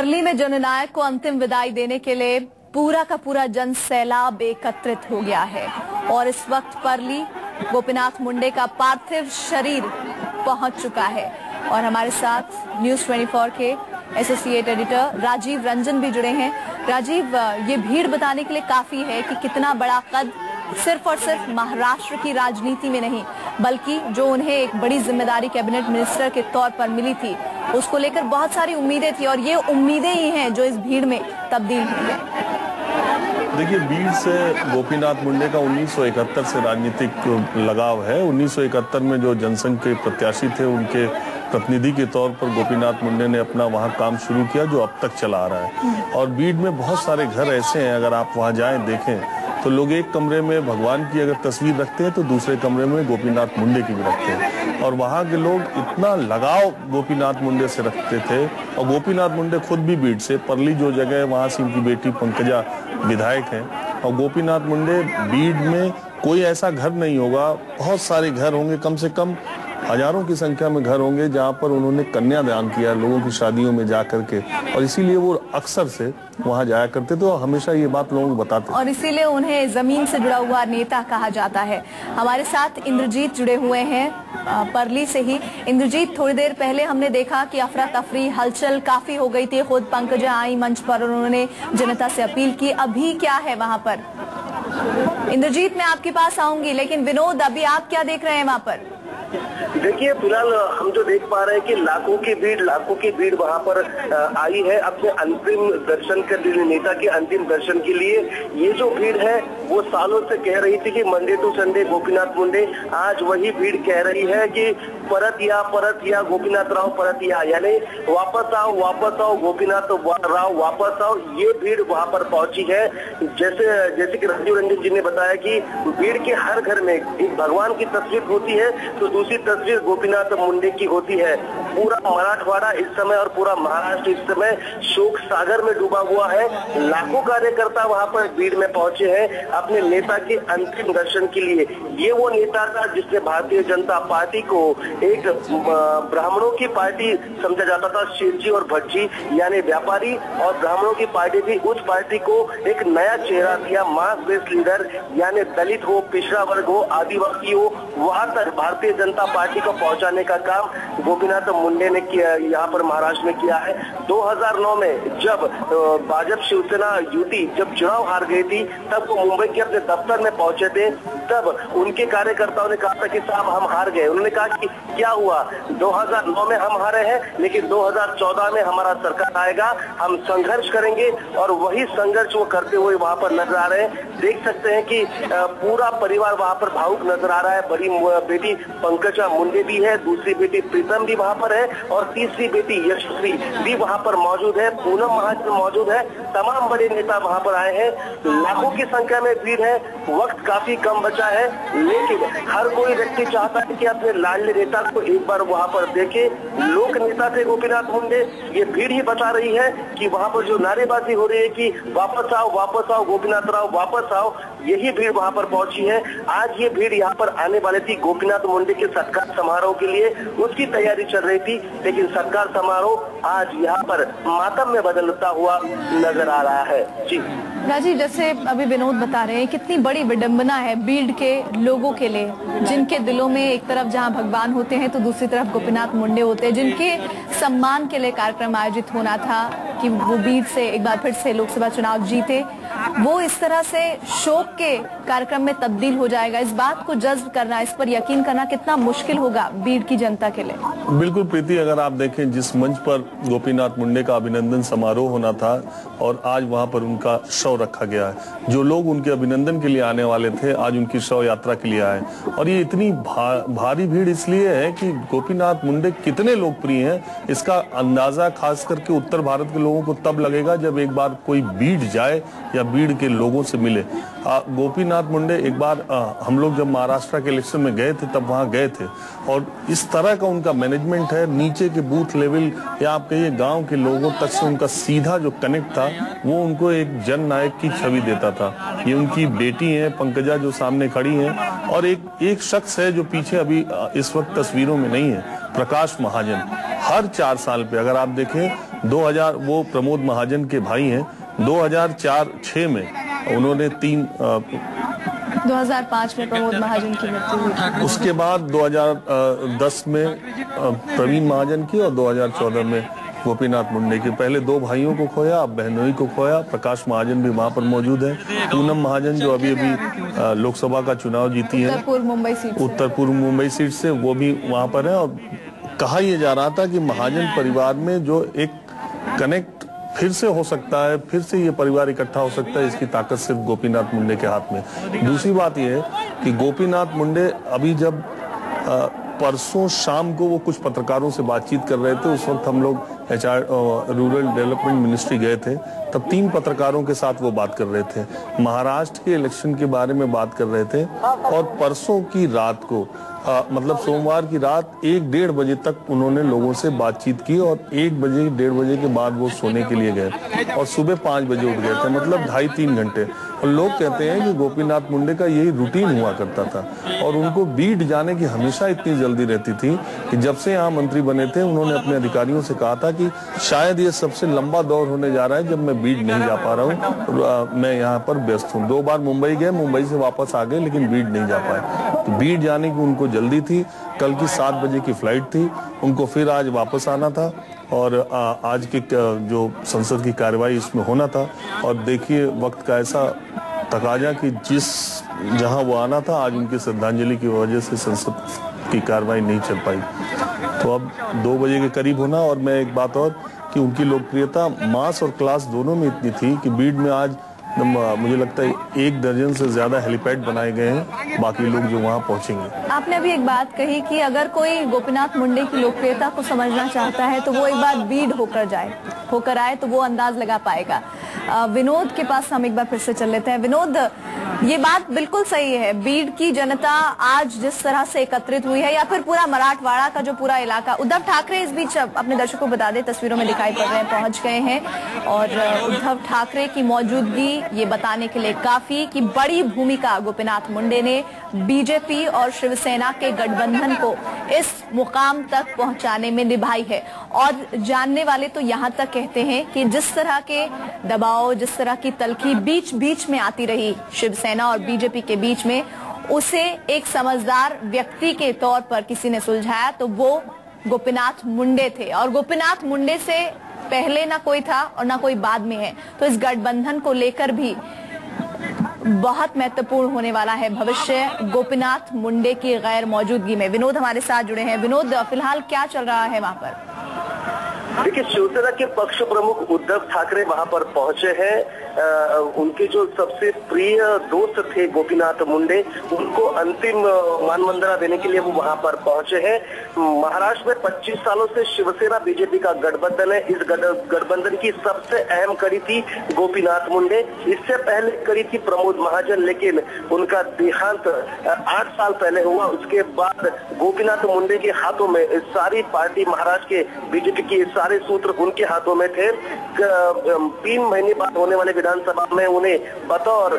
परली में जननायक को अंतिम विदाई देने के लिए पूरा का पूरा जन सैलाब एकत्रित हो गया है और इस वक्त परली गोपीनाथ मुंडे का पार्थिव शरीर पहुंच चुका है। और हमारे साथ न्यूज़ 24 के एसोसिएट एडिटर राजीव रंजन भी जुड़े हैं। राजीव, ये भीड़ बताने के लिए काफी है कि कितना बड़ा कद सिर्फ और सिर्फ महाराष्ट्र की राजनीति में नहीं, बल्कि जो उन्हें एक बड़ी जिम्मेदारी कैबिनेट मिनिस्टर के तौर पर मिली थी, उसको लेकर बहुत सारी उम्मीदें थी और ये उम्मीदें ही हैं जो इस भीड़ में तब्दील हुई है। देखिए, भीड़ से गोपीनाथ मुंडे का 1971 से राजनीतिक लगाव है। 1971 में जो जनसंघ के प्रत्याशी थे, उनके प्रतिनिधि के तौर पर गोपीनाथ मुंडे ने अपना वहाँ काम शुरू किया, जो अब तक चला आ रहा है। और भीड़ में बहुत सारे घर ऐसे हैं, अगर आप वहाँ जाएं देखें तो लोग एक कमरे में भगवान की अगर तस्वीर रखते हैं तो दूसरे कमरे में गोपीनाथ मुंडे की भी रखते हैं। और वहाँ के लोग इतना लगाव गोपीनाथ मुंडे से रखते थे। और गोपीनाथ मुंडे खुद भी भीड़ से, परली जो जगह है वहाँ से इनकी बेटी पंकजा विधायक हैं। और गोपीनाथ मुंडे भीड़ में कोई ऐसा घर नहीं होगा, बहुत सारे घर होंगे, कम से कम हजारों की संख्या में घर होंगे जहां पर उन्होंने कन्यादान किया लोगों की शादियों में जा करके। और इसीलिए वो अक्सर से वहां जाया करते थे और हमेशा ये बात लोगों को बताते थे। और इसीलिए उन्हें जमीन से जुड़ा हुआ नेता कहा जाता है। हमारे साथ इंद्रजीत जुड़े हुए हैं परली से ही। इंद्रजीत, थोड़ी देर पहले हमने देखा कि अफरा तफरी हलचल काफी हो गई थी। खुद पंकजा आई मंच पर, उन्होंने जनता से अपील की। अभी क्या है वहाँ पर? इंद्रजीत, मैं आपके पास आऊंगी, लेकिन विनोद, अभी आप क्या देख रहे हैं वहाँ पर? देखिए, फिलहाल हम जो देख पा रहे हैं कि लाखों की भीड़ वहां पर आई है अपने अंतिम दर्शन के लिए, नेता के अंतिम दर्शन के लिए। ये जो भीड़ है वो सालों से कह रही थी कि Monday to Sunday Gopinath Munde. आज वही भीड़ कह रही है कि परत या गोपीनाथ राव परत या, यानी वापस आओ गोपीनाथ राव वापस आओ। ये भीड़ वहां पर पहुंची है। जैसे कि राजीव रंजन जी ने बताया कि भीड़ के हर घर में एक भगवान की तस्वीर होती है तो दूसरी तस्वीर गोपीनाथ मुंडे की होती है। पूरा मराठवाड़ा इस समय और पूरा महाराष्ट्र इस समय शोक सागर में डूबा हुआ है। लाखों कार्यकर्ता वहां पर भीड़ में पहुंचे हैं अपने नेता के अंतिम दर्शन के लिए। ये वो नेता था जिसने भारतीय जनता पार्टी को एक ब्राह्मणों की पार्टी समझा जाता था। शेरजी और भट्टी यानी व्यापारी और ब्राह्मणों की पार्टी थी। उस पार्टी को एक नया चेहरा दिया, मास बेस्ड लीडर, यानी दलित हो, पिछड़ा वर्ग हो, आदिवासी हो, वहां तक भारतीय जनता पार्टी को पहुंचाने का काम गोपीनाथ मुंडे ने किया, यहाँ पर महाराष्ट्र में किया है। 2009 में जब भाजपा शिवसेना युति जब चुनाव हार गई थी, तब वो मुंबई के अपने दफ्तर में पहुंचे थे। तब उनके कार्यकर्ताओं ने कहा था कि साहब हम हार गए। उन्होंने कहा कि क्या हुआ, 2009 में हम हारे हैं, लेकिन 2014 में हमारा सरकार आएगा, हम संघर्ष करेंगे। और वही संघर्ष वो करते हुए वहां पर नजर आ रहे हैं। देख सकते हैं कि पूरा परिवार वहां पर भावुक नजर आ रहा है। बड़ी बेटी पंकजा मुंडे भी है, दूसरी बेटी प्रीतम भी वहां पर है और तीसरी बेटी यशस्वी भी वहां पर मौजूद है, पूनम महाजन मौजूद है। तमाम बड़े नेता वहां पर आए हैं। लाखों की संख्या में भीड़ है। वक्त काफी कम बचा है, लेकिन हर कोई व्यक्ति चाहता है कि अपने लाडले नेता को एक बार वहां पर देखे। लोक नेता थे गोपीनाथ मुंडे। ये भीड़ ही बता रही है कि वहां पर जो नारेबाजी हो रही है कि वापस आओ गोपीनाथ राव वापस आओ, यही भीड़ वहां पर पहुंची है। आज ये भीड़ यहाँ पर आने वाली थी गोपीनाथ मुंडे के सत्कार समारोह के लिए, उसकी तैयारी चल रही थी, लेकिन सत्कार समारोह आज यहाँ पर मातम में बदलता हुआ नजर आ रहा है। जी राजीव, जैसे अभी विनोद बता रहे हैं, कितनी बड़ी विडंबना है भीड़ के लोगों के लिए, जिनके दिलों में एक तरफ जहां भगवान होते हैं तो दूसरी तरफ गोपीनाथ मुंडे होते हैं, जिनके सम्मान के लिए कार्यक्रम आयोजित होना था कि वो भीड़ से एक बार फिर से लोकसभा चुनाव जीते, वो इस तरह से शोक के कार्यक्रम में तब्दील हो जाएगा। इस बात को जज्ब करना, इस पर यकीन करना कितना मुश्किल होगा भीड़ की जनता के लिए। बिल्कुल प्रीति, अगर आप देखें जिस मंच पर गोपीनाथ मुंडे का अभिनंदन समारोह होना था और आज वहां पर उनका शव रखा गया है। जो लोग उनके अभिनंदन के लिए आने वाले थे आज उनकी शव यात्रा के लिए आए। और ये इतनी भारी भीड़ इसलिए है कि गोपीनाथ मुंडे कितने लोकप्रिय हैं, इसका अंदाजा खास करके उत्तर भारत के लोगों को तब लगेगा जब एक बार कोई भीड़ जाए या भीड़ के लोगों से मिले। गोपीनाथ मुंडे एक बार हम लोग जब महाराष्ट्र के इलेक्शन में गए थे तब वहां गए थे और इस तरह का उनका मैनेजमेंट है, नीचे के बूथ लेवल या आप कहिए गांव के लोगों तक से उनका सीधा जो कनेक्ट था वो उनको एक जन नायक की छवि देता था। ये उनकी बेटी है पंकजा जो सामने खड़ी है और एक शख्स है जो पीछे अभी इस वक्त तस्वीरों में नहीं है, प्रकाश महाजन। हर 4 साल पे अगर आप देखें 2000 वो प्रमोद महाजन के भाई हैं। 2004-06 में उन्होंने 2005 में प्रमोद महाजन की मृत्यु हुई। उसके बाद 2010 में प्रवीण महाजन की और 2014 में गोपीनाथ मुंडे के। पहले 2 भाइयों को खोया, अब बहनोई को खोया। प्रकाश महाजन भी वहां पर मौजूद है। पूनम महाजन जो अभी लोकसभा का चुनाव जीती है उत्तर पूर्व मुंबई सीट से, वो भी वहां पर है। और कहा यह जा रहा था कि महाजन परिवार में जो एक कनेक्ट फिर से हो सकता है, फिर से ये परिवार इकट्ठा हो सकता है, इसकी ताकत सिर्फ गोपीनाथ मुंडे के हाथ में। दूसरी बात यह है कि गोपीनाथ मुंडे अभी जब परसों शाम को वो कुछ पत्रकारों से बातचीत कर रहे थे, उस वक्त हम लोग रूरल डेवलपमेंट मिनिस्ट्री गए थे, तब 3 पत्रकारों के साथ वो बात कर रहे थे, महाराष्ट्र के इलेक्शन के बारे में बात कर रहे थे। और परसों की रात को मतलब सोमवार की रात 1-1:30 बजे तक उन्होंने लोगों से बातचीत की और 1-1:30 बजे के बाद वो सोने के लिए गए और सुबह 5 बजे उठ गए थे, मतलब 2.5-3 घंटे। और लोग कहते हैं कि गोपीनाथ मुंडे का यही रूटीन हुआ करता था और उनको बीट जाने की हमेशा इतनी जल्दी रहती थी कि जब से यहाँ मंत्री बने थे उन्होंने अपने अधिकारियों से कहा था कि शायद ये सबसे लंबा दौर होने जा रहा है जब मैं बीट नहीं जा पा रहा हूँ, मैं यहाँ पर व्यस्त हूँ। 2 बार मुंबई गए, मुंबई से वापस आ गए, लेकिन बीट नहीं जा पाए। तो बीट जाने की उनको जल्दी थी। कल की 7 बजे की फ्लाइट थी, उनको फिर आज वापस आना था और आज की जो संसद की कार्यवाही इसमें होना था। और देखिए वक्त का ऐसा तकाजा कि जहां वो आना था, आज उनकी श्रद्धांजलि की वजह से संसद की कार्यवाही नहीं चल पाई। तो अब 2 बजे के करीब होना। और मैं एक बात और कि उनकी लोकप्रियता मास और क्लास दोनों में इतनी थी कि बीड में आज मुझे लगता है 1 दर्जन से ज्यादा हेलीपैड बनाए गए हैं, बाकी लोग जो वहां पहुंचेंगे। आपने अभी एक बात कही कि अगर कोई गोपीनाथ मुंडे की लोकप्रियता को समझना चाहता है तो वो एक बार बीड होकर आए तो वो अंदाज लगा पाएगा। विनोद के पास हम एक बार फिर से चल लेते हैं। विनोद, ये बात बिल्कुल सही है, बीड की जनता आज जिस तरह से एकत्रित हुई है, या फिर पूरा मराठवाड़ा का जो पूरा इलाका, उद्धव ठाकरे इस बीच अपने दर्शकों को बता दें, तस्वीरों में दिखाई पड़ रहे हैं, पहुंच गए हैं। और उद्धव ठाकरे की मौजूदगी ये बताने के लिए काफी कि बड़ी भूमिका गोपीनाथ मुंडे ने बीजेपी और शिवसेना के गठबंधन को इस मुकाम तक पहुंचाने में निभाई है। और जानने वाले तो यहाँ तक कहते हैं कि जिस तरह के दबाव, जिस तरह की तल्खी बीच बीच में आती रही शिवसेना और बीजेपी के बीच में, उसे एक समझदार व्यक्ति के तौर पर किसी ने सुलझाया तो वो गोपीनाथ मुंडे थे। और गोपीनाथ मुंडे से पहले ना कोई था और ना कोई बाद में है। तो इस गठबंधन को लेकर भी बहुत महत्वपूर्ण होने वाला है भविष्य गोपीनाथ मुंडे की गैर मौजूदगी में। विनोद हमारे साथ जुड़े हैं। विनोद, फिलहाल क्या चल रहा है वहां पर? देखिए, शिवसेना के पक्ष प्रमुख उद्धव ठाकरे वहां पर पहुंचे हैं। उनके जो सबसे प्रिय दोस्त थे गोपीनाथ मुंडे, उनको अंतिम मानवंदना देने के लिए वो वहां पर पहुंचे हैं। महाराष्ट्र में 25 सालों से शिवसेना बीजेपी का गठबंधन है। इस गठबंधन की सबसे अहम कड़ी थी गोपीनाथ मुंडे। इससे पहले कड़ी थी प्रमोद महाजन, लेकिन उनका देहांत 8 साल पहले हुआ। उसके बाद गोपीनाथ मुंडे के हाथों में सारी पार्टी, महाराष्ट्र के बीजेपी के सारे सूत्र उनके हाथों में थे। 3 महीने बाद होने वाले विधानसभा में उन्हें बतौर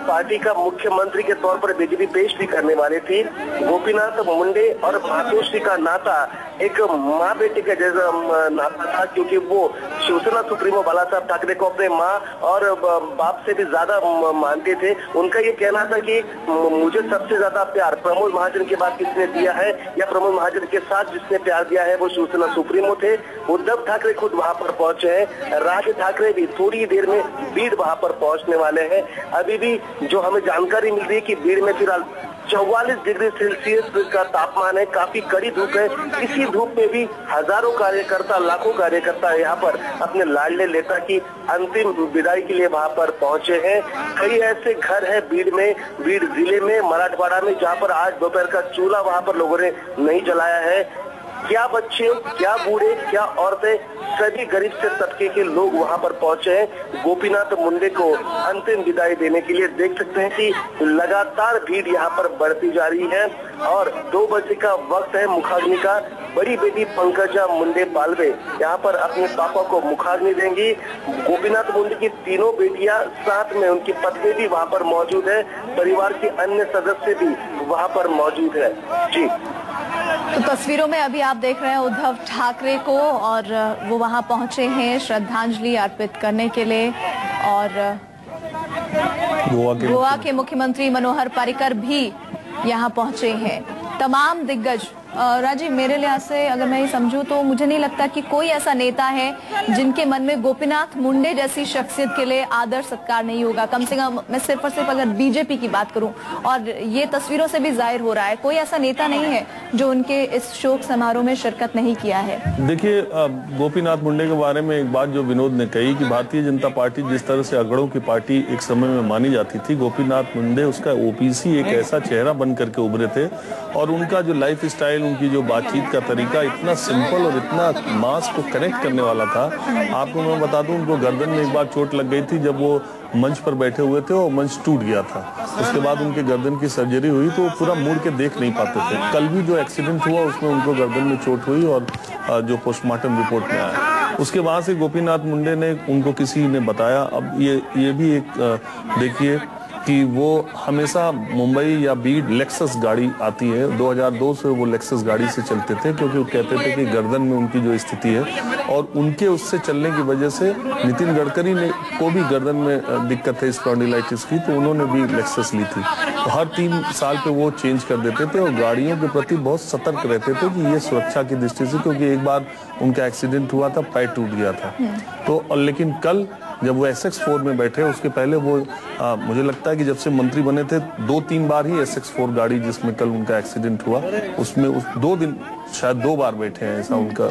पार्टी का मुख्यमंत्री के तौर पर बीजेपी पेश भी करने वाली थी। गोपीनाथ मुंडे और मातोश्री का नाता एक माँ बेटे का जैसा नाता था, क्योंकि वो शिवसेना सुप्रीमो बाला साहब ठाकरे को अपने माँ और बाप से भी ज्यादा मानते थे। उनका ये कहना था कि मुझे सबसे ज्यादा प्यार प्रमोद महाजन के बाद किसने दिया है, या प्रमोद महाजन के साथ जिसने प्यार दिया है वो शिवसेना सुप्रीमो थे। उद्धव ठाकरे खुद वहां पर पहुंचे हैं। राज ठाकरे भी थोड़ी देर में बीड वहां पर पहुंचने वाले हैं। अभी भी जो हमें जानकारी मिल रही है कि बीड में फिलहाल 44 डिग्री सेल्सियस का तापमान है, काफी कड़ी धूप है। इसी धूप में भी हजारों कार्यकर्ता, लाखों कार्यकर्ता यहाँ पर अपने लाडले नेता की अंतिम विदाई के लिए वहाँ पर पहुंचे हैं। कई ऐसे घर हैं बीड में, बीड जिले में, मराठवाड़ा में, जहाँ पर आज दोपहर का चूल्हा वहाँ पर लोगों ने नहीं जलाया है। क्या बच्चे, क्या बूढ़े, क्या औरतें, सभी गरीब से तबके के लोग वहां पर पहुंचे हैं गोपीनाथ मुंडे को अंतिम विदाई देने के लिए। देख सकते हैं कि लगातार भीड़ यहां पर बढ़ती जा रही है और 2 बजे का वक्त है मुखाग्नि का। बड़ी बेटी पंकजा मुंडे पालवे यहाँ पर अपने पापा को मुखाग्नि देंगी। गोपीनाथ मुंडे की 3 बेटियां, साथ में उनकी पत्नी भी वहाँ पर मौजूद है। परिवार के अन्य सदस्य भी वहाँ पर मौजूद है। जी तो तस्वीरों में अभी आप देख रहे हैं उद्धव ठाकरे को, और वो वहां पहुंचे हैं श्रद्धांजलि अर्पित करने के लिए। और गोवा के मुख्यमंत्री मनोहर पर्रिकर भी यहां पहुंचे हैं। तमाम दिग्गज। राजीव, मेरे लिहाज से अगर मैं ये समझूं तो मुझे नहीं लगता कि कोई ऐसा नेता है जिनके मन में गोपीनाथ मुंडे जैसी शख्सियत के लिए आदर सत्कार नहीं होगा। कम से कम मैं सिर्फ और सिर्फ अगर बीजेपी की बात करूं, और ये तस्वीरों से भी जाहिर हो रहा है, कोई ऐसा नेता नहीं है जो उनके इस शोक समारोह में शिरकत नहीं किया है। देखिए, गोपीनाथ मुंडे के बारे में एक बात जो विनोद ने कही कि भारतीय जनता पार्टी जिस तरह से अगड़ों की पार्टी एक समय में मानी जाती थी, गोपीनाथ मुंडे उसका ओपीसी एक ऐसा चेहरा बन करके उभरे थे। और उनका जो लाइफ स्टाइल, उनकी जो बातचीत का तरीका इतना सिंपल और इतना मास को कनेक्ट करने वाला था। आपको मैं बता दूं, उनको गर्दन में एक बार चोट लग गई थी जब वो मंच पर बैठे हुए थे और मंच टूट गया था। उसके बाद उनके गर्दन की सर्जरी हुई तो वो पूरा मुड़ के देख नहीं पाते थे। कल भी जो एक्सीडेंट हुआ उसमें उनको गर्दन में चोट हुई और जो पोस्टमार्टम रिपोर्ट में आया, उसके बाद से गोपीनाथ मुंडे ने उनको किसी ने बताया। अब ये भी एक देखिए कि वो हमेशा मुंबई या बीड लेक्सस गाड़ी आती है। 2002 से वो लेक्सस गाड़ी से चलते थे, क्योंकि वो कहते थे कि गर्दन में उनकी जो स्थिति है और उनके उससे चलने की वजह से नितिन गडकरी ने को भी गर्दन में दिक्कत है स्पॉन्डिलाइटिस की, तो उन्होंने भी लेक्सस ली थी। तो हर 3 साल पे वो चेंज कर देते थे और गाड़ियों के प्रति बहुत सतर्क रहते थे कि ये सुरक्षा की दृष्टि से, क्योंकि एक बार उनका एक्सीडेंट हुआ था, पैर टूट गया था। तो लेकिन कल जब वो SX4 में बैठे, उसके पहले वो मुझे लगता है कि जब से मंत्री बने थे 2-3 बार ही SX4 गाड़ी जिसमें कल उनका एक्सीडेंट हुआ उसमें 2 दिन शायद 2 बार बैठे हैं, ऐसा उनका।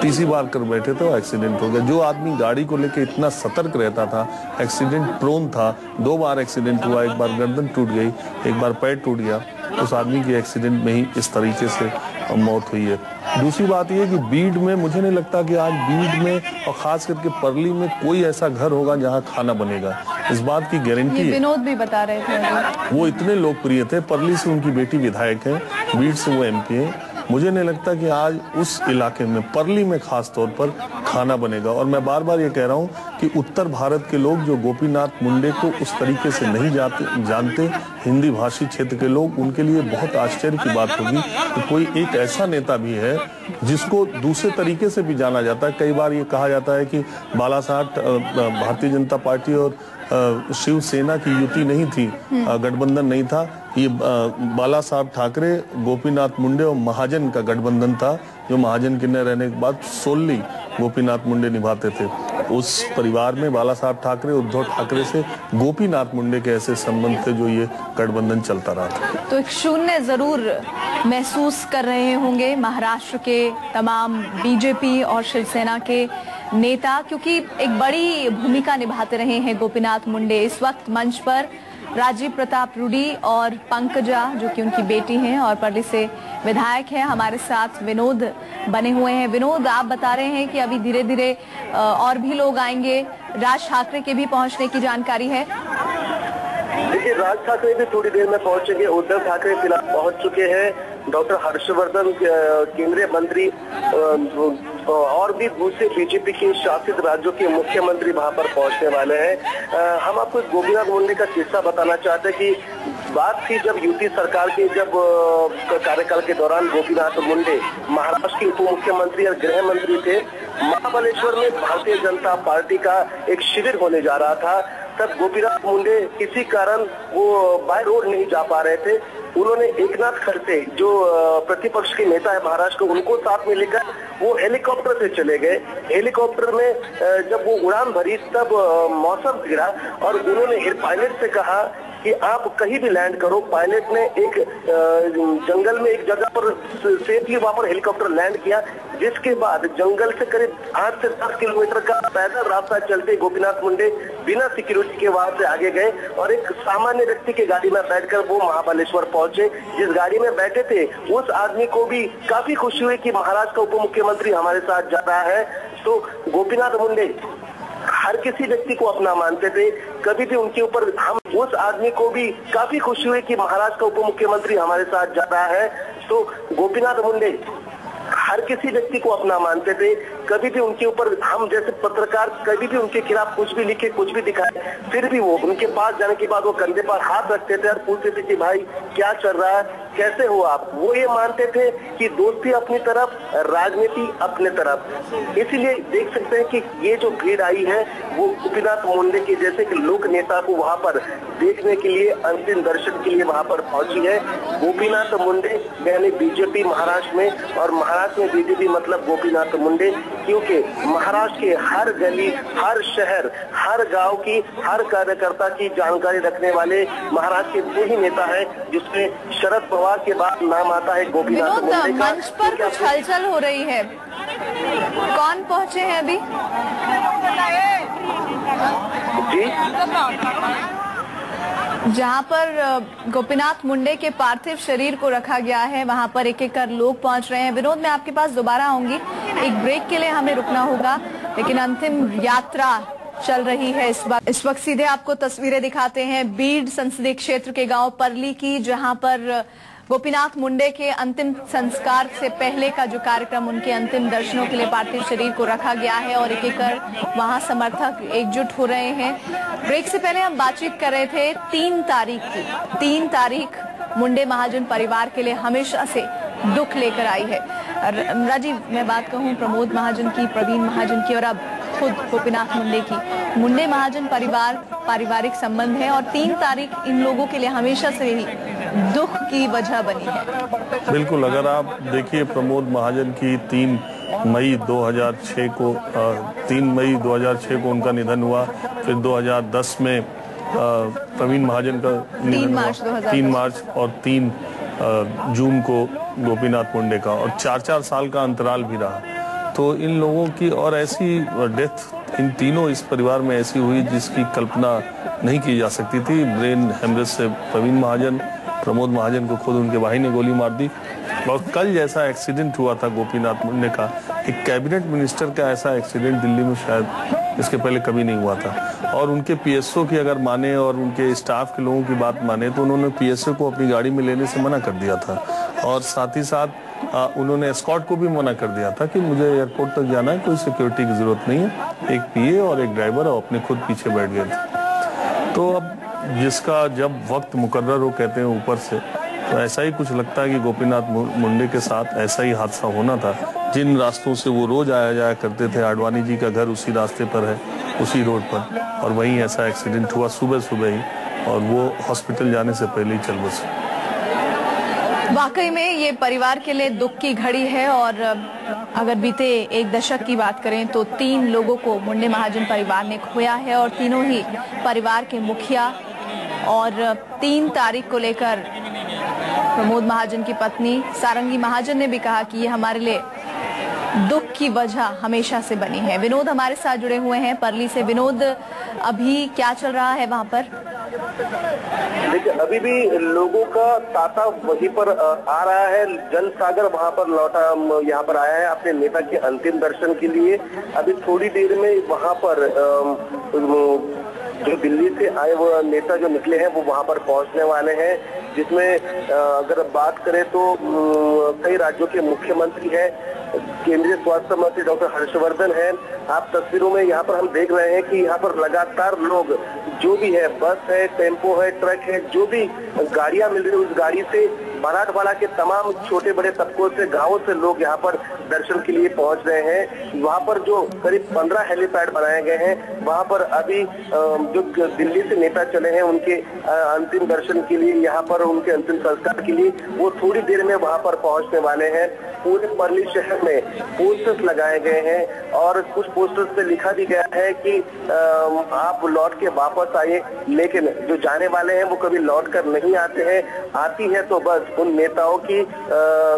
तीसरी बार कर बैठे थे और एक्सीडेंट हो गया। जो आदमी गाड़ी को लेकर इतना सतर्क रहता था, एक्सीडेंट प्रोन था, 2 बार एक्सीडेंट हुआ, एक बार गर्दन टूट गई, एक बार पैर टूट गया, उस आदमी की एक्सीडेंट में ही इस तरीके से मौत हुई है। दूसरी बात यह कि बीड में मुझे नहीं लगता कि आज बीड में और खास करके परली में कोई ऐसा घर होगा जहां खाना बनेगा, इस बात की गारंटी है। विनोद भी बता रहे थे वो इतने लोकप्रिय थे। परली से उनकी बेटी विधायक है, बीड से वो MP है। मुझे नहीं लगता कि आज उस इलाके में, परली में खास तौर पर खाना बनेगा। और मैं बार बार ये कह रहा हूँ कि उत्तर भारत के लोग जो गोपीनाथ मुंडे को उस तरीके से नहीं जानते, हिंदी भाषी क्षेत्र के लोग, उनके लिए बहुत आश्चर्य की बात होगी कि कोई एक ऐसा नेता भी है जिसको दूसरे तरीके से भी जाना जाता है। कई बार ये कहा जाता है कि बालासाहब, भारतीय जनता पार्टी और शिवसेना की युति नहीं थी, गठबंधन नहीं था, ये बाला साहब ठाकरे, गोपीनाथ मुंडे और महाजन का गठबंधन था, जो महाजन के न रहने के बाद सोल्ली गोपीनाथ मुंडे निभाते थे। उस परिवार में बाला साहब ठाकरे, उद्धव ठाकरे से गोपीनाथ मुंडे के ऐसे संबंध थे जो ये गठबंधन चलता रहा था। तो एक शून्य जरूर महसूस कर रहे होंगे महाराष्ट्र के तमाम बीजेपी और शिवसेना के नेता, क्योंकि एक बड़ी भूमिका निभाते रहे हैं गोपीनाथ मुंडे। इस वक्त मंच पर राजीव प्रताप रूडी और पंकजा, जो कि उनकी बेटी हैं और परली से विधायक हैं, हमारे साथ विनोद बने हुए हैं। विनोद, आप बता रहे हैं कि अभी धीरे धीरे और भी लोग आएंगे, राज ठाकरे के भी पहुंचने की जानकारी है। देखिए, राज ठाकरे भी थोड़ी देर में पहुंचेंगे। उद्धव ठाकरे फिलहाल पहुंच चुके हैं। डॉक्टर हर्षवर्धन केंद्रीय मंत्री और भी दूसरे बीजेपी के शासित राज्यों के मुख्यमंत्री वहां पर पहुंचने वाले हैं। हम आपको गोपीनाथ मुंडे का किस्सा बताना चाहते हैं कि बात थी जब यूपी सरकार के जब कार्यकाल के दौरान गोपीनाथ मुंडे महाराष्ट्र के उप मुख्यमंत्री और गृह मंत्री थे। महाबलेश्वर में भारतीय जनता पार्टी का एक शिविर होने जा रहा था। तब गोपीनाथ मुंडे किसी कारण वो बाय रोड नहीं जा पा रहे थे। उन्होंने एकनाथ खड़से, जो प्रतिपक्ष के नेता है महाराष्ट्र को, उनको साथ में लेकर वो हेलीकॉप्टर से चले गए। हेलीकॉप्टर में जब वो उड़ान भरी तब मौसम गिरा और उन्होंने पायलट से कहा कि आप कहीं भी लैंड करो। पायलट ने एक जंगल में एक जगह पर सेफली वहां पर हेलीकॉप्टर लैंड किया, जिसके बाद जंगल से करीब 8 से 10 किलोमीटर का पैदल रास्ता चलते गोपीनाथ मुंडे बिना सिक्योरिटी के वहां से आगे गए और एक सामान्य व्यक्ति की गाड़ी में बैठकर वो महाबलेश्वर पहुंचे। जिस गाड़ी में बैठे थे उस आदमी को भी काफी खुशी हुई कि महाराष्ट्र का उप मुख्यमंत्री हमारे साथ जा रहा है। तो गोपीनाथ मुंडे हर किसी व्यक्ति को अपना मानते थे, कभी भी उनके ऊपर हम उस आदमी को भी काफी खुशी हुई कि महाराष्ट्र का उप मुख्यमंत्री हमारे साथ जा रहा है। तो गोपीनाथ मुंडे हर किसी व्यक्ति को अपना मानते थे, कभी भी उनके ऊपर हम जैसे पत्रकार कभी भी उनके खिलाफ कुछ भी लिखे, कुछ भी दिखाए, फिर भी वो उनके पास जाने के बाद वो कंधे पर हाथ रखते थे और पूछते थे कि भाई क्या चल रहा है, कैसे हो आप? वो ये मानते थे कि दोस्ती अपनी तरफ, राजनीति अपने तरफ। इसीलिए देख सकते हैं कि ये जो भीड़ आई है वो गोपीनाथ मुंडे के जैसे कि लोक नेता को वहां पर देखने के लिए, अंतिम दर्शन के लिए वहां पर पहुंची है। गोपीनाथ मुंडे यानी बीजेपी महाराष्ट्र में, और महाराष्ट्र में बीजेपी मतलब गोपीनाथ मुंडे, क्योंकि महाराष्ट्र के हर गली, हर शहर, हर गांव की, हर कार्यकर्ता की जानकारी रखने वाले महाराष्ट्र के दो ही नेता हैं जिसमें शरद पवार के बाद नाम आता है गोपीनाथ मुंडे का। मंच पर कुछ हलचल हो रही है, कौन पहुंचे हैं अभी? जी, जहां पर गोपीनाथ मुंडे के पार्थिव शरीर को रखा गया है वहां पर एक एक कर लोग पहुंच रहे हैं। विनोद, मैं आपके पास दोबारा आऊंगी, एक ब्रेक के लिए हमें रुकना होगा, लेकिन अंतिम यात्रा चल रही है इस वक्त सीधे आपको तस्वीरें दिखाते हैं बीड संसदीय क्षेत्र के गांव परली की, जहां पर गोपीनाथ मुंडे के अंतिम संस्कार से पहले का जो कार्यक्रम, उनके अंतिम दर्शनों के लिए पार्थिव शरीर को रखा गया है और एक एक कर वहां समर्थक एकजुट हो रहे हैं। ब्रेक से पहले हम बातचीत कर रहे थे 3 तारीख की। 3 तारीख मुंडे महाजन परिवार के लिए हमेशा से दुख लेकर आई है। राजीव, मैं बात कहूँ प्रमोद महाजन की, प्रवीण महाजन की और अब खुद गोपीनाथ मुंडे की, मुंडे महाजन परिवार पारिवारिक संबंध है और 3 तारीख इन लोगों के लिए हमेशा से ही दुख की वजह बनी है। बिल्कुल, अगर आप देखिए प्रमोद महाजन की 3 मई 2006 को 3 मई 2006 को उनका निधन हुआ, फिर 2010 में प्रवीण महाजन का निधन हुआ, 3 मार्च और 3 जून को गोपीनाथ मुंडे का, और 4-4 साल का अंतराल भी रहा। तो इन लोगों की और ऐसी डेथ इन तीनों इस परिवार में ऐसी हुई जिसकी कल्पना नहीं की जा सकती थी। ब्रेन हेमरेज से प्रवीण महाजन, प्रमोद महाजन को खुद उनके भाई ने गोली मार दी, और कल जैसा एक्सीडेंट हुआ था गोपीनाथ मुंडे का, एक कैबिनेट मिनिस्टर का ऐसा एक्सीडेंट दिल्ली में शायद इसके पहले कभी नहीं हुआ था। और उनके पीएसओ की अगर माने और उनके स्टाफ के लोगों की बात माने तो उन्होंने पीएसओ को अपनी गाड़ी में लेने से मना कर दिया था, और साथ ही साथ उन्होंने एस्कॉर्ट को भी मना कर दिया था कि मुझे एयरपोर्ट तक जाना है, कोई सिक्योरिटी की जरूरत नहीं है। एक पीए और एक ड्राइवर अपने खुद पीछे बैठ गए थे। तो अब जिसका जब वक्त मुकर्रर हो कहते हैं ऊपर से, तो ऐसा ही कुछ लगता है कि गोपीनाथ मुंडे के साथ ऐसा ही हादसा होना था। जिन रास्तों से वो रोज आया जाया करते थे, आडवाणी जी का घर उसी रास्ते पर है, उसी रोड पर, और वहीं ऐसा एक्सीडेंट हुआ सुबह सुबह ही, और वो हॉस्पिटल जाने से पहले ही चल बसे। वाकई में ये परिवार के लिए दुख की घड़ी है, और अगर बीते 1 दशक की बात करें तो 3 लोगों को मुंडे महाजन परिवार ने खोया है, और तीनों ही परिवार के मुखिया। और 3 तारीख को लेकर प्रमोद महाजन की पत्नी सारंगी महाजन ने भी कहा कि ये हमारे लिए दुख की वजह हमेशा से बनी है। विनोद हमारे साथ जुड़े हुए हैं परली से। विनोद, अभी क्या चल रहा है वहाँ पर? देखिए, अभी भी लोगों का तांता वहीं पर आ रहा है, जनसागर वहां पर लौटा, यहाँ पर आया है अपने नेता के अंतिम दर्शन के लिए। अभी थोड़ी देर में वहां पर जो दिल्ली से आए वो नेता जो निकले हैं वो वहां पर पहुंचने वाले हैं, जिसमें अगर बात करें तो कई राज्यों के मुख्यमंत्री हैं, केंद्रीय स्वास्थ्य मंत्री डॉक्टर हर्षवर्धन हैं। आप तस्वीरों में यहाँ पर हम देख रहे हैं कि यहाँ पर लगातार लोग, जो भी है, बस है, टेम्पो है, ट्रक है, जो भी गाड़ियां मिल रही है उस गाड़ी से मराठवाड़ा के तमाम छोटे बड़े तबकों से, गांवों से लोग यहाँ पर दर्शन के लिए पहुंच रहे हैं। वहाँ पर जो करीब 15 हेलीपैड बनाए गए हैं, वहाँ पर अभी जो दिल्ली से नेता चले हैं उनके अंतिम दर्शन के लिए, यहाँ पर उनके अंतिम संस्कार के लिए वो थोड़ी देर में वहाँ पर पहुँचने वाले हैं। पूरे परली शहर में पोस्टर्स लगाए गए हैं, और कुछ पोस्टर्स पे लिखा भी गया है कि आप लौट के वापस आइए, लेकिन जो जाने वाले हैं वो कभी लौट कर नहीं आते हैं। आती है तो बस उन नेताओं की,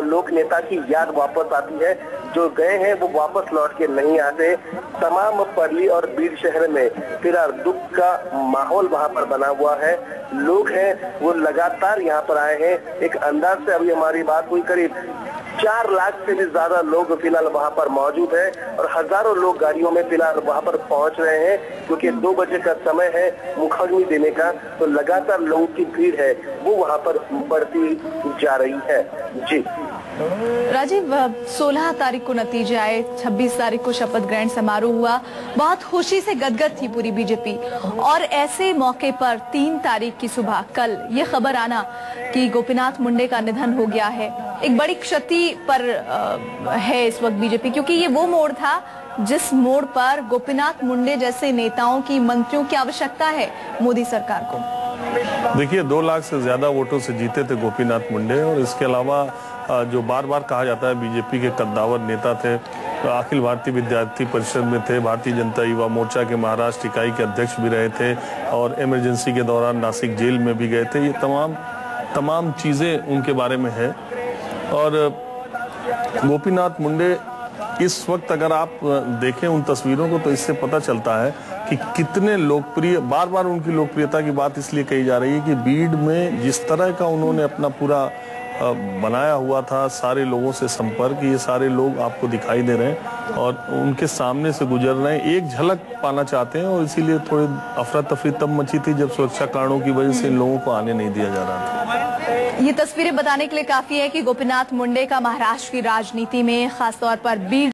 लोक नेता की याद वापस आती है, जो गए हैं वो वापस लौट के नहीं आते। तमाम परली और बीड शहर में फिलहाल दुख का माहौल वहाँ पर बना हुआ है। लोग हैं वो लगातार यहाँ पर आए हैं। एक अंदाज से अभी हमारी बात हुई, करीब 4 लाख से भी ज्यादा लोग फिलहाल वहाँ पर मौजूद हैं, और हजारों लोग गाड़ियों में फिलहाल वहाँ पर पहुँच रहे हैं, क्योंकि 2 बजे का समय है मुखाग्नि देने का। तो लगातार लोगों की भीड़ है वो वहाँ पर बढ़ती जा रही है। जी राजीव, 16 तारीख को नतीजे आए, 26 तारीख को शपथ ग्रहण समारोह हुआ, बहुत खुशी से गदगद थी पूरी बीजेपी। और ऐसे मौके पर 3 तारीख की सुबह कल ये खबर आना कि गोपीनाथ मुंडे का निधन हो गया है, एक बड़ी क्षति पर है इस वक्त बीजेपी, क्योंकि ये वो मोड़ था जिस मोड़ पर गोपीनाथ मुंडे जैसे नेताओं की, मंत्रियों की आवश्यकता है मोदी सरकार को। देखिए, 2 लाख से ज्यादा वोटों से जीते थे गोपीनाथ मुंडे। और इसके अलावा जो बार बार कहा जाता है बीजेपी के कद्दावर नेता थे, अखिल भारतीय विद्यार्थी परिषद में थे, भारतीय जनता युवा मोर्चा के महाराष्ट्र इकाई के अध्यक्ष भी रहे थे और इमरजेंसी के दौरान नासिक जेल में भी गए थे। ये तमाम चीजें उनके बारे में है। और गोपीनाथ मुंडे इस वक्त अगर आप देखें उन तस्वीरों को तो इससे पता चलता है कि कितने लोकप्रिय, बार बार उनकी लोकप्रियता की बात इसलिए कही जा रही है कि बीड़ में जिस तरह का उन्होंने अपना पूरा बनाया हुआ था, सारे लोगों से संपर्क, ये सारे लोग आपको दिखाई दे रहे हैं और उनके सामने से गुजर रहे हैं, एक झलक पाना चाहते हैं। और इसीलिए थोड़ी अफरा तफरी तब मची थी जब सुरक्षा कारणों की वजह से इन लोगों को आने नहीं दिया जा रहा था। ये तस्वीरें बताने के लिए काफी है कि गोपीनाथ मुंडे का महाराष्ट्र की राजनीति में, खासतौर पर बीड़